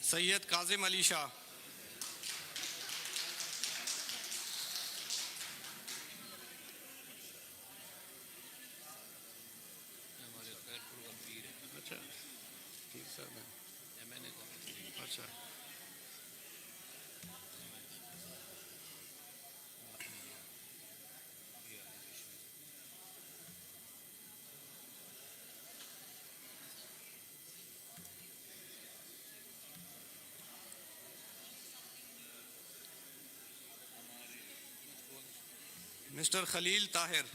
सैयद काजिम अली शाह। हमारे खैरपुर का पीर है। अच्छा ठीक साहब है। मैंने कहा अच्छा मिस्टर खलील ताहिर।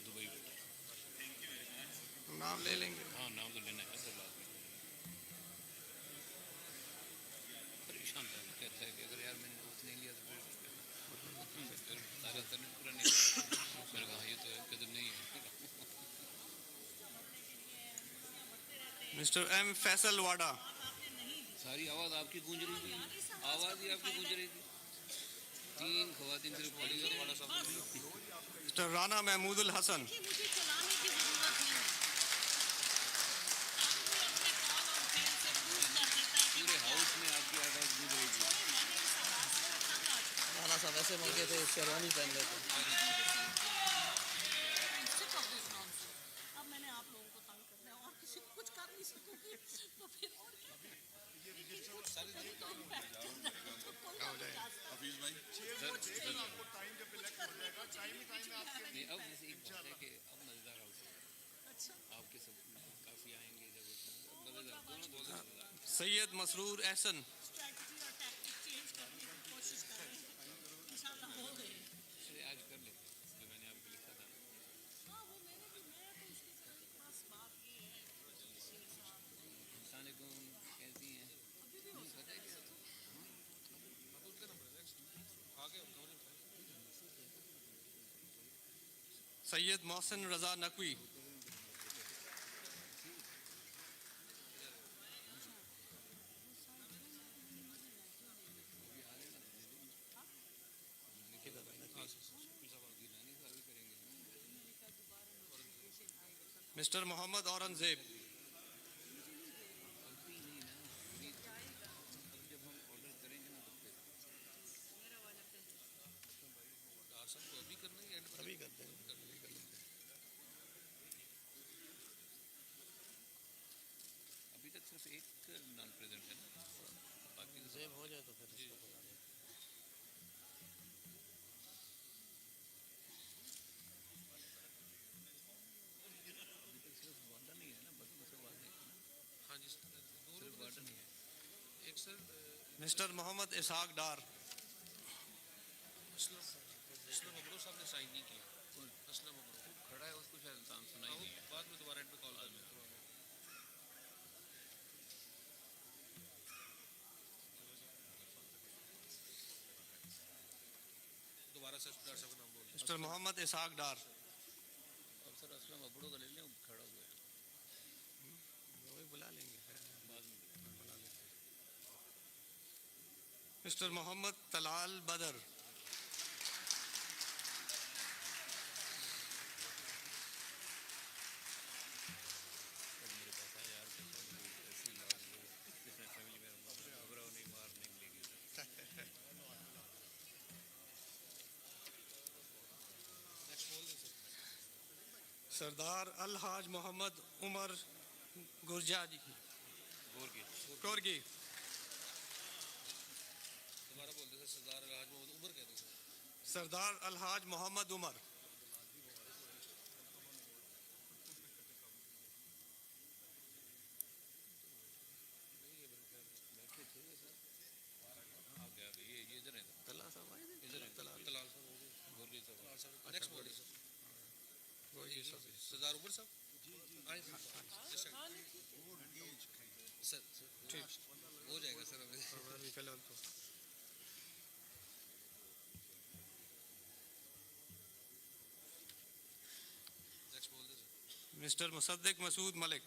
दुबई नाम ले लेंगे। हाँ नाम तो लेना है सर लाजमी। परेशान था कहता है कि अगर यार मैंने दोस्त नहीं लिया तो फिर सारा करने पूरा नहीं मैंने कहा ये तो कदर नहीं है। मिस्टर एम फैसल वाडा। सारी आवाज़ आपकी गूंज रही थी, आवाज़ ही आपकी गूंज रही थी। 3 खवातीन सिर्फ खड़ी हुई। मिस्टर राना महमूदुल हसन। पूरे हाउस में आपकी आवाज़ गूंज रही थी। राना साहब ऐसे मौके पे शेरवानी पहन लेते। अब मैंने आप लोगों को तंग करना है और किसी को कुछ कर नहीं सकूंगी तो फिर और क्या हफीज भाई आपको टाइम जब इलेक्ट हो जाएगा टाइम ही टाइम में आपके नहीं अब जैसे एक बात है कि अब मज़ेदार हाउस है। आपके सब काफ़ी आएंगे जब मज़ेदार दोनों मज़ेदार। सैयद मसरूर एहसन। स्ट्रैटेजी और टैक्टिक चेंज करने की कोशिश कर रहे हैं इंशाल्लाह हो गए। चलिए आज कर लेते हैं जो मैंने आपको लिखा था। हाँ वो मैं तो उसके पास बात ये है अलैकुम कैसी हैं? अभी भी हो सकता है। सैयद मोहसिन रजा नकवी। मिस्टर मोहम्मद औरंगजेब। जब हम ऑर्डर करेंगे ना तो फिर सबको अभी करना ही अभी करते हैं। अभी तक सिर्फ एक नॉन प्रेजेंट है ना, बाकी तो जेब हो जाए तो फिर इसको बुला लें। अभी तक सिर्फ वादा नहीं है ना, बस बस वादा है ना। हाँ जी सर सिर्फ वादा नहीं है। एक सर मिस्टर मोहम्मद इसहाक डार। असलम अबरो साहब ने साइन नहीं किया। असलम अबरो खड़ा है उसको शायद इंसान सुनाई नहीं है। बाद में दोबारा एंड पे कॉल करना दोबारा से डॉक्टर साहब का नाम बोलिए। मिस्टर मोहम्मद इसहाक डार। अब सर असलम अबड़ो का ले लें, खड़ा हुआ है वही बुला लेंगे। बाद में। मिस्टर मोहम्मद तलाल बदर। मेरे पास आया यार ऐसी लाज किसने फैमिली में घबराओ नहीं, मार नहीं मिलेगी। सरदार अलहाज मोहम्मद उमर गुरजाजी कोरगी। दोबारा बोलते सर सरदार अलहाज मोहम्मद उमर कहते हैं। सरदार अलहाज मोहम्मद उमर। बैठे थे सर आप क्या ये इधर है तला साहब आए थे। इधर है तलाल साहब हो गए। गोरगी साहब। नेक्स्ट बोलिए सर वही सब। सरदार उमर साहब आए थे। सर ठीक हो जाएगा सर अभी। अभी फिलहाल तो नेक्स्ट बोल दे सर। मिस्टर मुसद्दिक मसूद मलिक।